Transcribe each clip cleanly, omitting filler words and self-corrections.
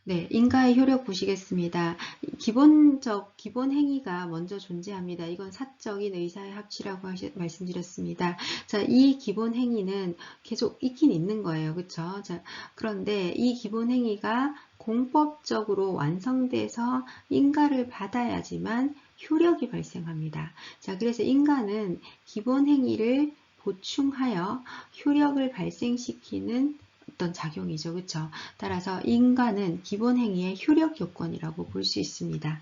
네, 인가의 효력 보시겠습니다. 기본 행위가 먼저 존재합니다. 이건 사적인 의사의 합치라고 말씀드렸습니다. 자, 이 기본 행위는 계속 있긴 있는 거예요. 그쵸? 자, 그런데 이 기본 행위가 공법적으로 완성돼서 인가를 받아야지만 효력이 발생합니다. 자, 그래서 인가는 기본 행위를 보충하여 효력을 발생시키는 어떤 작용이죠. 그쵸? 따라서 인가는 기본 행위의 효력 요건이라고 볼 수 있습니다.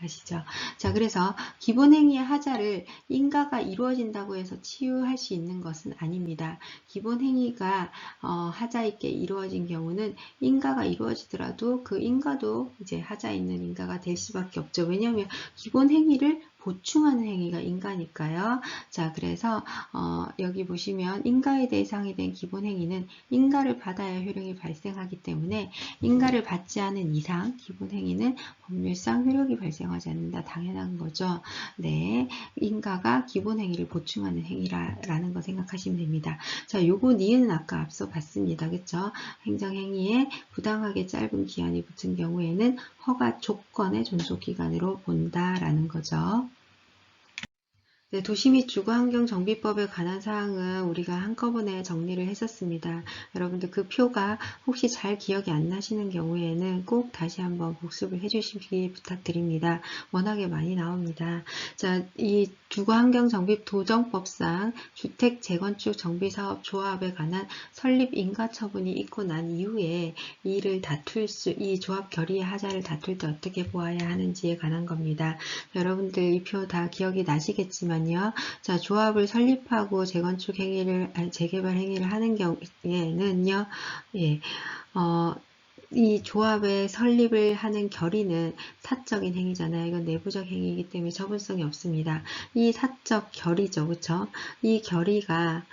아시죠? 자, 그래서 기본 행위의 하자를 인가가 이루어진다고 해서 치유할 수 있는 것은 아닙니다. 기본 행위가 하자 있게 이루어진 경우는 인가가 이루어지더라도 그 인가도 이제 하자 있는 인가가 될 수밖에 없죠. 왜냐하면 기본 행위를 보충하는 행위가 인가니까요. 자, 그래서 여기 보시면 인가의 대상이 된 기본 행위는 인가를 받아야 효력이 발생하기 때문에 인가를 받지 않은 이상 기본 행위는 법률상 효력이 발생하지 않는다. 당연한 거죠. 네, 인가가 기본 행위를 보충하는 행위라는 거 생각하시면 됩니다. 자, 요거 니은 아까 앞서 봤습니다. 그쵸? 행정행위에 부당하게 짧은 기한이 붙은 경우에는 허가 조건의 존속기간으로 본다라는 거죠. 네, 도시 및 주거환경정비법에 관한 사항은 우리가 한꺼번에 정리를 했었습니다. 여러분들 그 표가 혹시 잘 기억이 안 나시는 경우에는 꼭 다시 한번 복습을 해주시기 부탁드립니다. 워낙에 많이 나옵니다. 자, 이 주거환경정비 도정법상 주택 재건축 정비사업 조합에 관한 설립 인가처분이 있고 난 이후에 이 조합 결의의 하자를 다툴 때 어떻게 보아야 하는지에 관한 겁니다. 여러분들 이 표 다 기억이 나시겠지만 자, 조합을 설립하고 재개발 행위를 하는 경우에는요, 예, 이 조합의 설립을 하는 결의는 사적인 행위잖아요. 이건 내부적 행위이기 때문에 처분성이 없습니다. 이 사적 결의죠. 그쵸? 이 결의가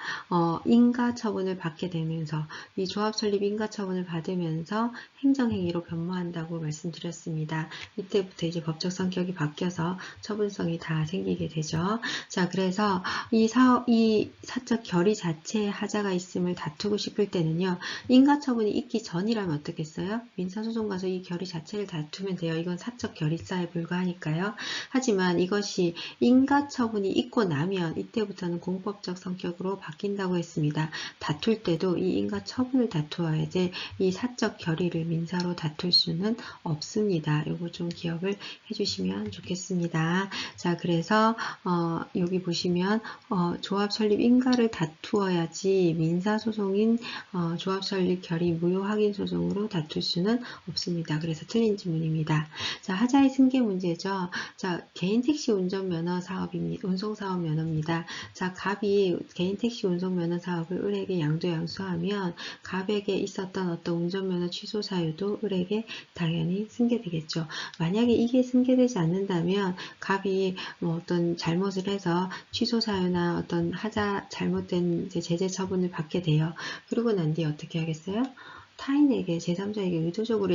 인가처분을 받게 되면서 이 조합 설립 인가처분을 받으면서 행정행위로 변모한다고 말씀드렸습니다. 이때부터 이제 법적 성격이 바뀌어서 처분성이 다 생기게 되죠. 자, 그래서 이 사적 결의 자체에 하자가 있음을 다투고 싶을 때는요. 인가처분이 있기 전이라면 어떻겠어요? 민사소송 가서 이 결의 자체를 다투면 돼요. 이건 사적 결의사에 불과하니까요. 하지만 이것이 인가처분이 있고 나면 이때부터는 공법적 성격으로 바뀐다고 했습니다. 다툴 때도 이 인가처분을 다투어야지 이 사적 결의를 민사로 다툴 수는 없습니다. 이거 좀 기억을 해주시면 좋겠습니다. 자, 그래서 여기 보시면 조합 설립 인가를 다투어야지 민사소송인 조합 설립 결의 무효 확인 소송으로 다툴 수는 없습니다. 그래서 틀린 지문입니다. 자, 하자의 승계 문제죠. 자, 개인 택시 운전면허 사업입니다. 운송사업 면허입니다. 자, 갑이 개인 택시 운송면허 사업을 을에게 양도양수하면 갑에게 있었던 어떤 운전면허 취소 사유도 을에게 당연히 승계되겠죠. 만약에 이게 승계되지 않는다면 갑이 어떤 잘못을 해서 취소 사유나 어떤 하자 잘못된 제재 처분을 받게 돼요. 그러고 난 뒤에 어떻게 하겠어요? 타인에게 제3자에게 의도적으로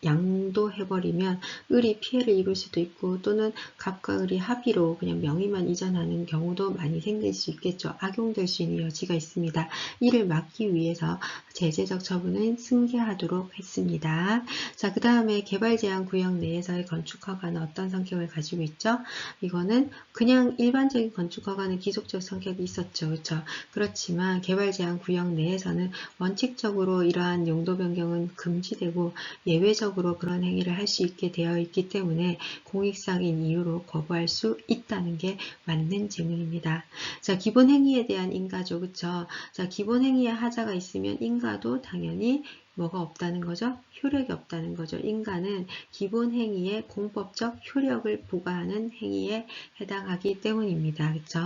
양도해버리면 을이 피해를 입을 수도 있고 또는 갑과 을이 합의로 그냥 명의만 이전하는 경우도 많이 생길 수 있겠죠. 악용될 수 있는 여지가 있습니다. 이를 막기 위해서 제재적 처분은 승계하도록 했습니다. 자, 그 다음에 개발제한구역 내에서의 건축허가는 어떤 성격을 가지고 있죠? 이거는 그냥 일반적인 건축허가는 기속적 성격이 있었죠. 그렇죠? 그렇지만 개발제한구역 내에서는 원칙적으로 이러한 용도 변경은 금지되고 예외적으로 그런 행위를 할 수 있게 되어 있기 때문에 공익상인 이유로 거부할 수 있다는 게 맞는 질문입니다. 자, 기본 행위에 대한 인가죠. 그쵸? 자, 기본 행위에 하자가 있으면 인가도 당연히 뭐가 없다는 거죠? 효력이 없다는 거죠. 인가는 기본 행위에 공법적 효력을 부과하는 행위에 해당하기 때문입니다. 그쵸?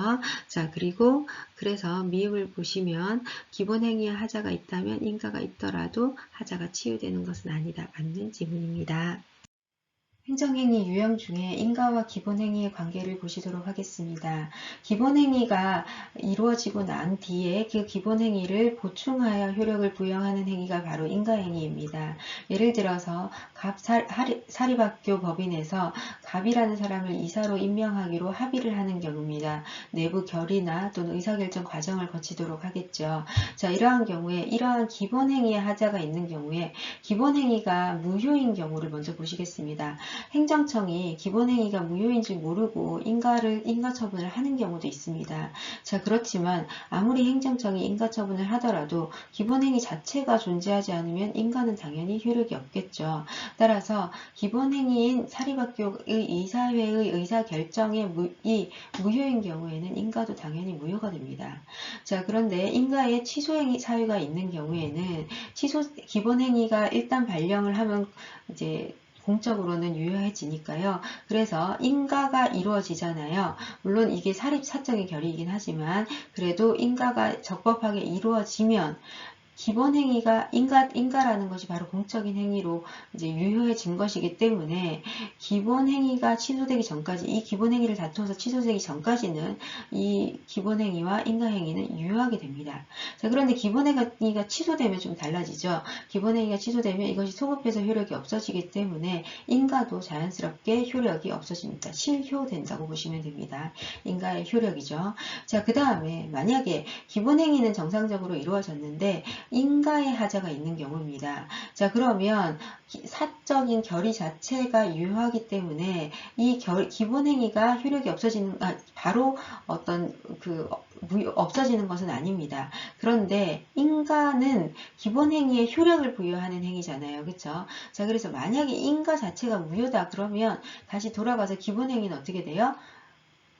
자, 그리고 그래서 미음을 보시면 기본 행위에 하자가 있다면 인가가 있더라도 하자가 치유되는 것은 아니다. 맞는 지문입니다. 행정행위 유형 중에 인가와 기본행위의 관계를 보시도록 하겠습니다. 기본행위가 이루어지고 난 뒤에 그 기본행위를 보충하여 효력을 부여하는 행위가 바로 인가행위입니다. 예를 들어서 사립학교 법인에서 갑이라는 사람을 이사로 임명하기로 합의를 하는 경우입니다. 내부 결의나 또는 의사결정 과정을 거치도록 하겠죠. 자, 이러한 경우에 이러한 기본행위의 하자가 있는 경우에 기본행위가 무효인 경우를 먼저 보시겠습니다. 행정청이 기본행위가 무효인지 모르고 인가처분을 하는 경우도 있습니다. 자, 그렇지만 아무리 행정청이 인가처분을 하더라도 기본행위 자체가 존재하지 않으면 인가는 당연히 효력이 없겠죠. 따라서 기본행위인 사립학교의 이사회의 의사결정이 무효인 경우에는 인가도 당연히 무효가 됩니다. 자, 그런데 인가에 취소행위 사유가 있는 경우에는 기본행위가 일단 발령을 하면 이제 공적으로는 유효해지니까요. 그래서 인가가 이루어지잖아요. 물론 이게 사립사적인 결의이긴 하지만 그래도 인가가 적법하게 이루어지면 기본행위가 인가라는 것이 바로 공적인 행위로 이제 유효해진 것이기 때문에 기본행위가 취소되기 전까지 이 기본행위를 다투어서 취소되기 전까지는 이 기본행위와 인가행위는 유효하게 됩니다. 자, 그런데 기본행위가 취소되면 좀 달라지죠. 기본행위가 취소되면 이것이 소급해서 효력이 없어지기 때문에 인가도 자연스럽게 효력이 없어집니다. 실효된다고 보시면 됩니다. 인가의 효력이죠. 자, 그 다음에 만약에 기본행위는 정상적으로 이루어졌는데 인가의 하자가 있는 경우입니다. 자, 그러면 사적인 결의 자체가 유효하기 때문에 이 기본행위가 효력이 바로 없어지는 것은 아닙니다. 그런데 인가는 기본행위에 효력을 부여하는 행위잖아요. 그렇죠? 자, 그래서 만약에 인가 자체가 무효다 그러면 다시 돌아가서 기본행위는 어떻게 돼요?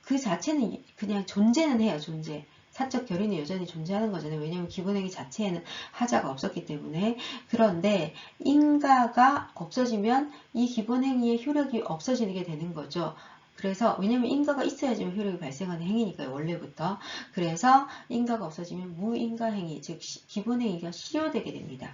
그 자체는 그냥 존재는 해요. 존재. 사적 결의는 여전히 존재하는 거잖아요. 왜냐하면 기본행위 자체에는 하자가 없었기 때문에. 그런데 인가가 없어지면 이 기본행위의 효력이 없어지게 되는 거죠. 그래서 왜냐하면 인가가 있어야지만 효력이 발생하는 행위니까요. 원래부터. 그래서 인가가 없어지면 무인가행위, 즉 기본행위가 실효되게 됩니다.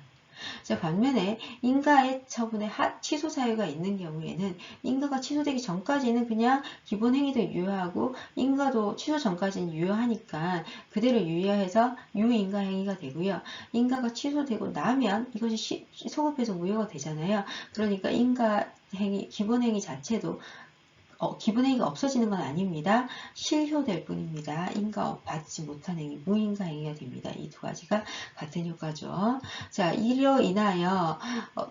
자, 반면에 인가의 처분에 취소 사유가 있는 경우에는 인가가 취소되기 전까지는 그냥 기본 행위도 유효하고 인가도 취소 전까지는 유효하니까 그대로 유효해서 유인가 행위가 되고요. 인가가 취소되고 나면 이것이 소급해서 무효가 되잖아요. 그러니까 인가 행위, 기본 행위 자체도 기본행위가 없어지는 건 아닙니다. 실효될 뿐입니다. 인가 받지 못한 행위, 무인가 행위가 됩니다. 이 두 가지가 같은 효과죠. 자, 이로 인하여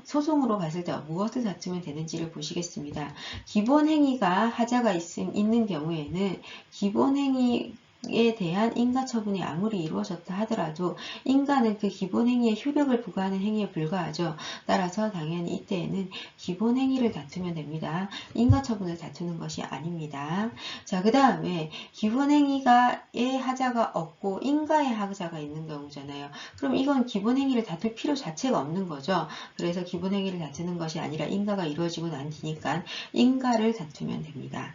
소송으로 갔을 때 무엇을 다투면 되는지를 보시겠습니다. 기본행위가 하자가 있는 경우에는 기본행위 에 대한 인가 처분이 아무리 이루어졌다 하더라도 인가는 그 기본행위에 효력을 부과하는 행위에 불과하죠. 따라서 당연히 이때에는 기본행위를 다투면 됩니다. 인가 처분을 다투는 것이 아닙니다. 자, 그 다음에 기본행위가의 하자가 없고 인가의 하자가 있는 경우잖아요. 그럼 이건 기본행위를 다툴 필요 자체가 없는 거죠. 그래서 기본행위를 다투는 것이 아니라 인가가 이루어지고 난 뒤니까 인가를 다투면 됩니다.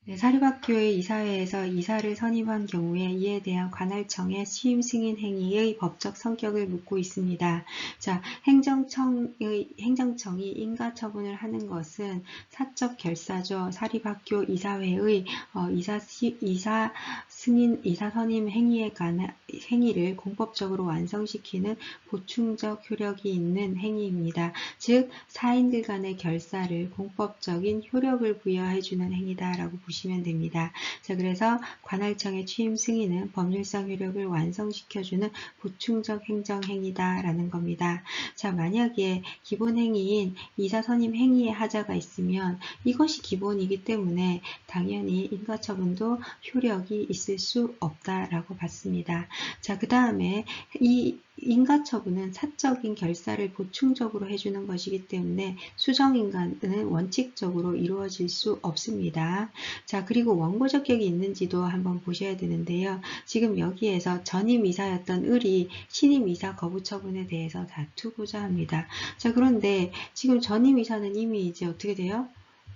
네, 사립학교의 이사회에서 이사를 선임한 경우에 이에 대한 관할청의 취임 승인 행위의 법적 성격을 묻고 있습니다. 자, 행정청이 인가 처분을 하는 것은 사적 결사죠. 사립학교 이사회의 이사 선임 행위를 공법적으로 완성시키는 보충적 효력이 있는 행위입니다. 즉, 사인들 간의 결사를 공법적인 효력을 부여해주는 행위다라고 보시면 됩니다. 자, 그래서 관할청의 취임 승인은 법률상 효력을 완성시켜주는 보충적 행정행위다라는 겁니다. 자, 만약에 기본행위인 이사선임 행위의 하자가 있으면 이것이 기본이기 때문에 당연히 인가처분도 효력이 있을 수 없다라고 봤습니다. 자, 그 다음에 이 인가처분은 사적인 결사를 보충적으로 해주는 것이기 때문에 수정인가는 원칙적으로 이루어질 수 없습니다. 자, 그리고 원고 적격이 있는지도 한번 보셔야 되는데요. 지금 여기에서 전임 이사였던 을이 신임 이사 거부 처분에 대해서 다투고자 합니다. 자, 그런데 지금 전임 이사는 이미 이제 어떻게 돼요?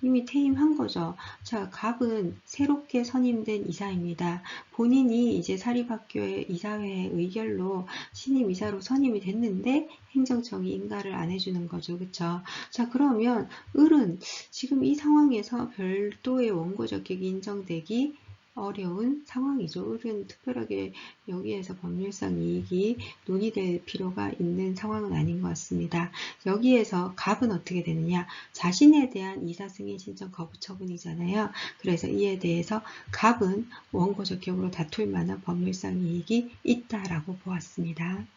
이미 퇴임한 거죠. 자, 갑은 새롭게 선임된 이사입니다. 본인이 이제 사립학교의 이사회의 의결로 신임 이사로 선임이 됐는데 행정청이 인가를 안 해주는 거죠. 그쵸? 자, 그러면 을은 지금 이 상황에서 별도의 원고 적격이 인정되기 어려운 상황이죠. 을은 특별하게 여기에서 법률상 이익이 논의될 필요가 있는 상황은 아닌 것 같습니다. 여기에서 갑은 어떻게 되느냐? 자신에 대한 이사 승인 신청 거부 처분이잖아요. 그래서 이에 대해서 갑은 원고 적격으로 다툴 만한 법률상 이익이 있다라고 보았습니다.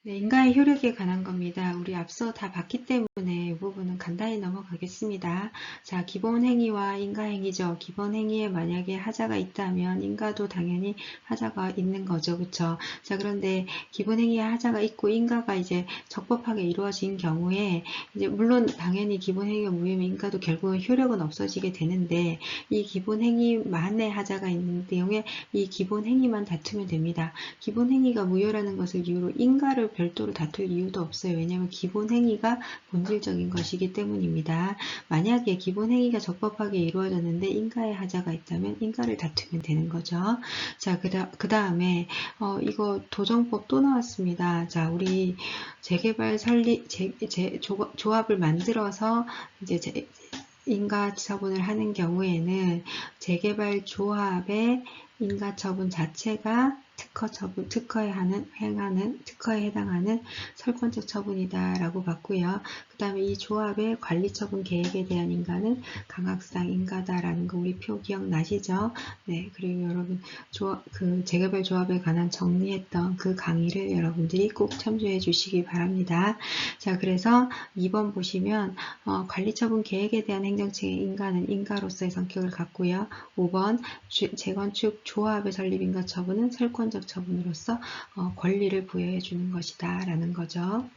네, 인가의 효력에 관한 겁니다. 우리 앞서 다 봤기 때문에 이 부분은 간단히 넘어가겠습니다. 자, 기본 행위와 인가 행위죠. 기본 행위에 만약에 하자가 있다면 인가도 당연히 하자가 있는 거죠. 그쵸? 자, 그런데 기본 행위에 하자가 있고 인가가 이제 적법하게 이루어진 경우에 이제 물론 당연히 기본 행위가 무효면 인가도 결국은 효력은 없어지게 되는데 이 기본 행위만의 하자가 있는 경우에 이 기본 행위만 다투면 됩니다. 기본 행위가 무효라는 것을 이유로 인가를 별도로 다툴 이유도 없어요. 왜냐하면 기본 행위가 본질적인 것이기 때문입니다. 만약에 기본 행위가 적법하게 이루어졌는데 인가의 하자가 있다면 인가를 다투면 되는 거죠. 자, 그 다음에 이거 도정법 또 나왔습니다. 자, 우리 재개발 설립 조합을 만들어서 이제 인가 처분을 하는 경우에는 재개발 조합의 인가 처분 자체가 특허에 해당하는 설권적 처분이다라고 봤고요. 그 다음에 이 조합의 관리 처분 계획에 대한 인가는 강학상 인가다라는 거 우리 표 기억나시죠? 네, 그리고 여러분 그 재개발 조합에 관한 정리했던 그 강의를 여러분들이 꼭 참조해 주시기 바랍니다. 자, 그래서 2번 보시면 관리 처분 계획에 대한 행정처의 인가는 인가로서의 성격을 갖고요. 5번 재건축 조합의 설립 인가 처분은 설권적 처분으로서 권리를 부여해 주는 것이다 라는 거죠.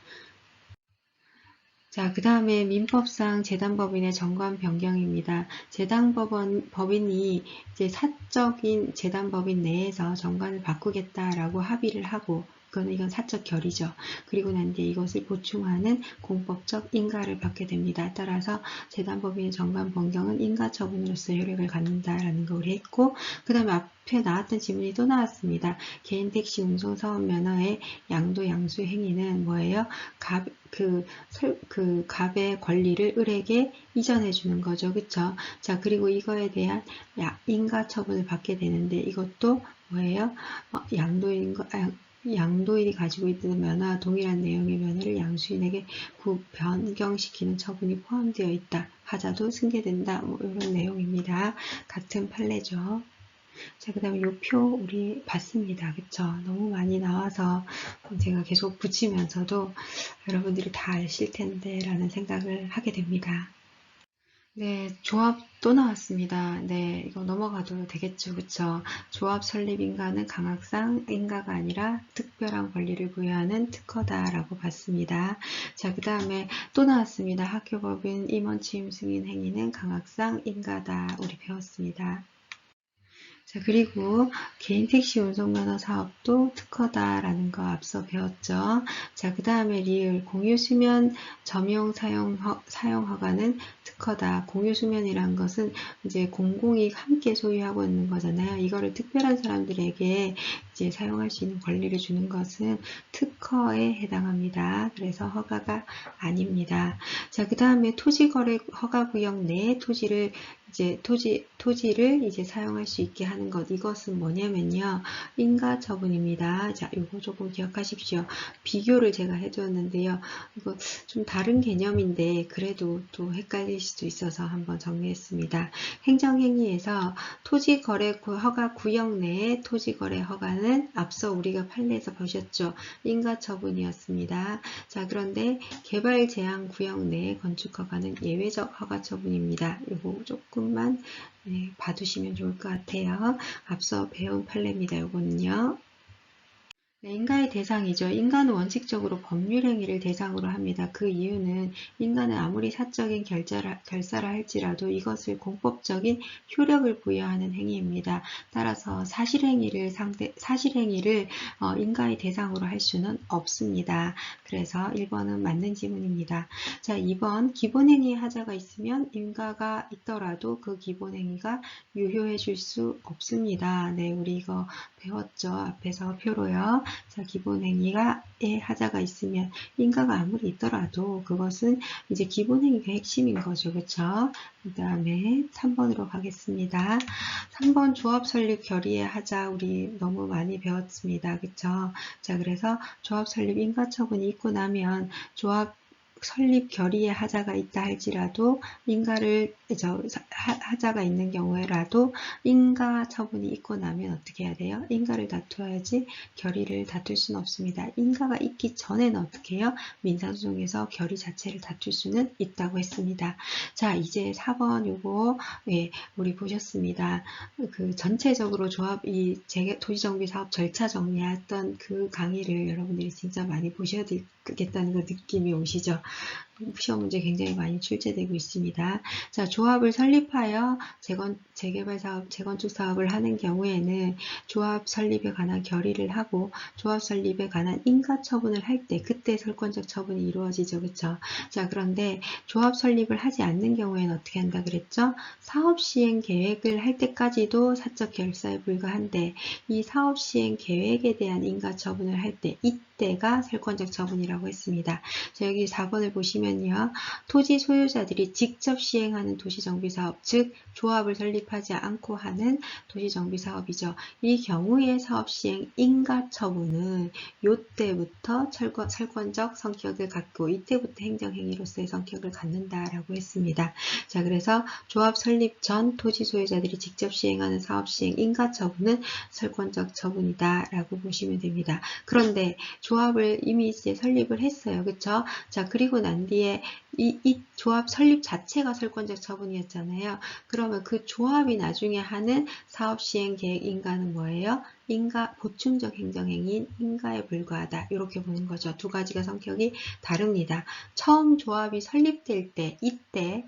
자, 그 다음에 민법상 재단법인의 정관 변경입니다. 재단법인이 이제 사적인 재단법인 내에서 정관을 바꾸겠다라고 합의를 하고 이건 사적 결의죠. 그리고 난 뒤에 이것을 보충하는 공법적 인가를 받게 됩니다. 따라서 재단법인의 정관 변경은 인가 처분으로서 효력을 갖는다라는 걸 했고, 그 다음에 앞에 나왔던 질문이 또 나왔습니다. 개인 택시 운송 사업 면허의 양도 양수 행위는 뭐예요? 갑의 권리를 을에게 이전해 주는 거죠. 그쵸? 자, 그리고 이거에 대한 인가 처분을 받게 되는데 이것도 뭐예요? 양도인이 가지고 있는 면허와 동일한 내용의 면허를 양수인에게 변경시키는 처분이 포함되어 있다. 하자도 승계된다. 뭐 이런 내용입니다. 같은 판례죠. 자, 그 다음에 이 표 우리 봤습니다. 그쵸? 너무 많이 나와서 제가 계속 붙이면서도 여러분들이 다 아실 텐데 라는 생각을 하게 됩니다. 네, 조합 또 나왔습니다. 네, 이거 넘어가도 되겠죠. 그쵸? 조합 설립 인가는 강학상 인가가 아니라 특별한 권리를 부여하는 특허다라고 봤습니다. 자, 그 다음에 또 나왔습니다. 학교법인 임원 취임 승인 행위는 강학상 인가다. 우리 배웠습니다. 자, 그리고 개인 택시 운송면허 사업도 특허다라는 거 앞서 배웠죠. 자, 그 다음에 리을 공유수면 점용 사용 허가는 특허다. 공유수면이란 것은 이제 공공이 함께 소유하고 있는 거잖아요. 이거를 특별한 사람들에게 이제 사용할 수 있는 권리를 주는 것은 특허에 해당합니다. 그래서 허가가 아닙니다. 자, 그 다음에 토지거래 허가구역 내에 토지를 이제 사용할 수 있게 하는 것. 이것은 뭐냐면요. 인가 처분입니다. 자, 이거 조금 기억하십시오. 비교를 제가 해두었는데요. 이거 좀 다른 개념인데 그래도 또 헷갈릴 수도 있어서 한번 정리했습니다. 행정행위에서 토지거래 허가 구역 내의 토지거래 허가는 앞서 우리가 판례에서 보셨죠. 인가 처분이었습니다. 자, 그런데 개발 제한 구역 내의 건축 허가는 예외적 허가 처분입니다. 이거 조금 정도만 봐두시면 좋을 것 같아요. 앞서 배운 판례입니다. 요거는요. 네, 인가의 대상이죠. 인간은 원칙적으로 법률행위를 대상으로 합니다. 그 이유는 인간은 아무리 사적인 결사를 할지라도 이것을 공법적인 효력을 부여하는 행위입니다. 따라서 사실행위를 인가의 대상으로 할 수는 없습니다. 그래서 1번은 맞는 지문입니다. 자, 2번 기본행위의 하자가 있으면 인가가 있더라도 그 기본행위가 유효해 줄 수 없습니다. 네, 우리 이거 배웠죠. 앞에서 표로요. 자, 기본행위의 하자가 있으면 인가가 아무리 있더라도 그것은 이제 기본행위가 핵심인 거죠. 그쵸? 그 다음에 3번으로 가겠습니다. 3번 조합 설립 결의의 하자 우리 너무 많이 배웠습니다. 그쵸? 자, 그래서 조합 설립 인가 처분이 있고 나면 조합 설립 결의의 하자가 있다 할지라도 하자가 있는 경우에라도 인가 처분이 있고 나면 어떻게 해야 돼요? 인가를 다투어야지 결의를 다툴 수는 없습니다. 인가가 있기 전에는 어떻게 해요? 민사소송에서 결의 자체를 다툴 수는 있다고 했습니다. 자, 이제 4번 요거 우리 보셨습니다. 그 전체적으로 이 도시정비 사업 절차 정리했던 그 강의를 여러분들이 진짜 많이 보셔야 되겠다는 그 느낌이 오시죠? 시험 문제 굉장히 많이 출제되고 있습니다. 자, 조합을 설립하여 재개발 사업, 재건축 사업을 하는 경우에는 조합 설립에 관한 결의를 하고 조합 설립에 관한 인가 처분을 할 때 그때 설권적 처분이 이루어지죠. 그쵸? 자, 그런데 조합 설립을 하지 않는 경우에는 어떻게 한다 그랬죠? 사업 시행 계획을 할 때까지도 사적 결사에 불과한데 이 사업 시행 계획에 대한 인가 처분을 할 때 이때가 설권적 처분이라고 했습니다. 자, 여기 4번을 보시면요. 토지 소유자들이 직접 시행하는 도시정비사업, 즉 조합을 설립하지 않고 하는 도시정비사업이죠. 이 경우의 사업시행 인가 처분은 이때부터 설권적 성격을 갖고 이때부터 행정행위로서의 성격을 갖는다라고 했습니다. 자, 그래서 조합 설립 전 토지 소유자들이 직접 시행하는 사업시행 인가 처분은 설권적 처분이다라고 보시면 됩니다. 그런데 조합을 이미 이제 설립을 했어요. 그쵸? 자, 그리고 난 뒤에 이 조합 설립 자체가 설권적 처분이었잖아요. 그러면 그 조합이 나중에 하는 사업 시행 계획 인가는 뭐예요? 보충적 행정행위인 인가에 불과하다. 이렇게 보는 거죠. 두 가지가 성격이 다릅니다. 처음 조합이 설립될 때, 이때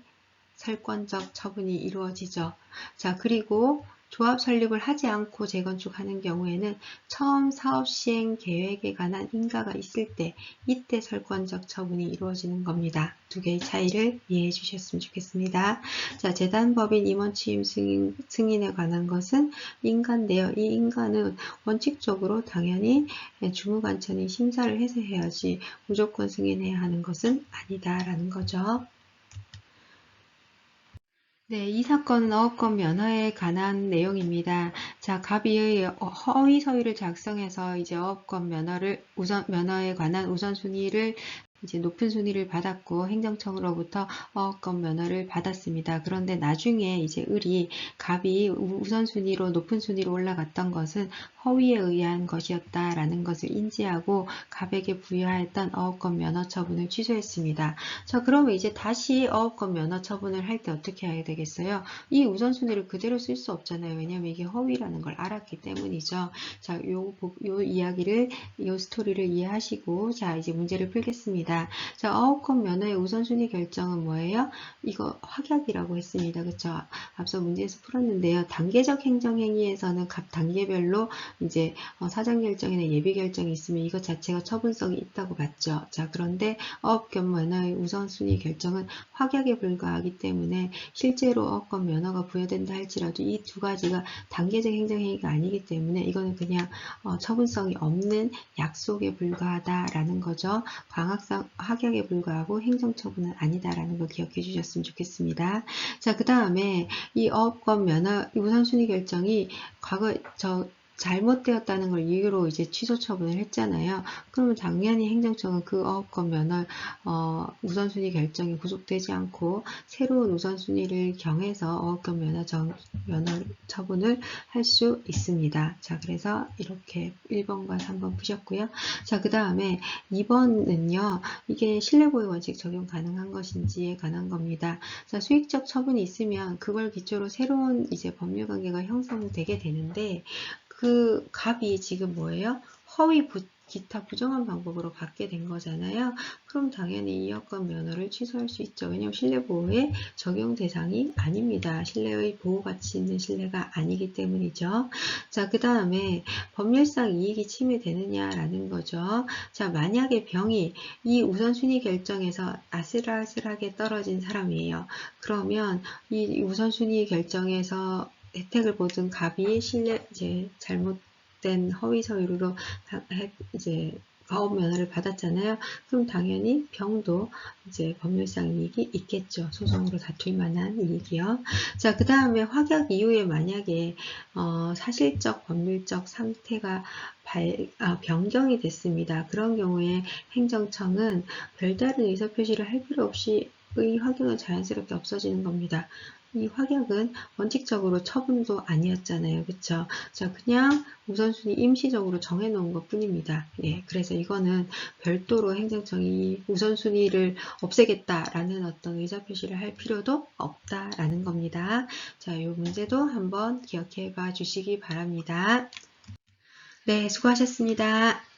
설권적 처분이 이루어지죠. 자, 그리고 조합 설립을 하지 않고 재건축하는 경우에는 처음 사업 시행 계획에 관한 인가가 있을 때 이때 설권적 처분이 이루어지는 겁니다. 두 개의 차이를 이해해 주셨으면 좋겠습니다. 자, 재단법인 임원 취임 승인에 관한 것은 인가인데요. 이 인가는 원칙적으로 당연히 주무관청이 심사를 해서 해야지 무조건 승인해야 하는 것은 아니다라는 거죠. 네, 이 사건은 어업권 면허에 관한 내용입니다. 자, 갑이의 허위 서류를 작성해서 이제 어업권 면허에 관한 우선순위를 이제 높은 순위를 받았고 행정청으로부터 어업권 면허를 받았습니다. 그런데 나중에 이제 갑이 우선순위로 높은 순위로 올라갔던 것은 허위에 의한 것이었다라는 것을 인지하고 갑에게 부여하였던 어업권 면허 처분을 취소했습니다. 자, 그러면 이제 다시 어업권 면허 처분을 할 때 어떻게 해야 되겠어요? 이 우선순위를 그대로 쓸 수 없잖아요. 왜냐하면 이게 허위라는 걸 알았기 때문이죠. 자, 요 이야기를, 요 스토리를 이해하시고 자, 이제 문제를 풀겠습니다. 자, 어업권 면허의 우선순위 결정은 뭐예요? 이거 확약이라고 했습니다. 그쵸? 앞서 문제에서 풀었는데요. 단계적 행정행위에서는 각 단계별로 이제 사전 결정이나 예비 결정이 있으면 이것 자체가 처분성이 있다고 봤죠. 자, 그런데 어업권 면허의 우선순위 결정은 확약에 불과하기 때문에 실제로 어업권 면허가 부여된다 할지라도 이 두 가지가 단계적 행정행위가 아니기 때문에 이거는 그냥 처분성이 없는 약속에 불과하다라는 거죠. 확약에 불과하고 행정처분은 아니다라는 걸 기억해 주셨으면 좋겠습니다. 자, 그 다음에 이 어업권 면허 우선순위 결정이 잘못되었다는 걸 이유로 이제 취소 처분을 했잖아요. 그러면 당연히 행정청은 그 어업권 면허 우선순위 결정이 구속되지 않고 새로운 우선순위를 정해서 어업권 면허 처분을 할 수 있습니다. 자, 그래서 이렇게 1번과 3번 푸셨고요. 자, 그 다음에 2번은요. 이게 신뢰보호 원칙 적용 가능한 것인지에 관한 겁니다. 자, 수익적 처분이 있으면 그걸 기초로 새로운 이제 법률 관계가 형성되게 되는데 그 값이 지금 뭐예요? 허위 기타 부정한 방법으로 받게 된 거잖아요. 그럼 당연히 이 여건 면허를 취소할 수 있죠. 왜냐하면 신뢰보호의 적용 대상이 아닙니다. 신뢰의 보호 가치 있는 신뢰가 아니기 때문이죠. 자, 그 다음에 법률상 이익이 침해되느냐라는 거죠. 자, 만약에 병이 이 우선순위 결정에서 아슬아슬하게 떨어진 사람이에요. 그러면 이 우선순위 결정에서 혜택을 보던 갑이 이제 잘못된 허위 서류로 이제 가업 면허를 받았잖아요. 그럼 당연히 병도 이제 법률상 이익이 있겠죠. 소송으로 다툴 만한 이익이요. 자, 그 다음에 확약 이후에 만약에 사실적 법률적 상태가 변경이 됐습니다. 그런 경우에 행정청은 별다른 의사표시를 할 필요 없이 의 확약은 자연스럽게 없어지는 겁니다. 이 확약은 원칙적으로 처분도 아니었잖아요. 그쵸? 자, 그냥 우선순위 임시적으로 정해놓은 것 뿐입니다. 예, 그래서 이거는 별도로 행정청이 우선순위를 없애겠다라는 어떤 의사표시를 할 필요도 없다라는 겁니다. 자, 이 문제도 한번 기억해 봐 주시기 바랍니다. 네, 수고하셨습니다.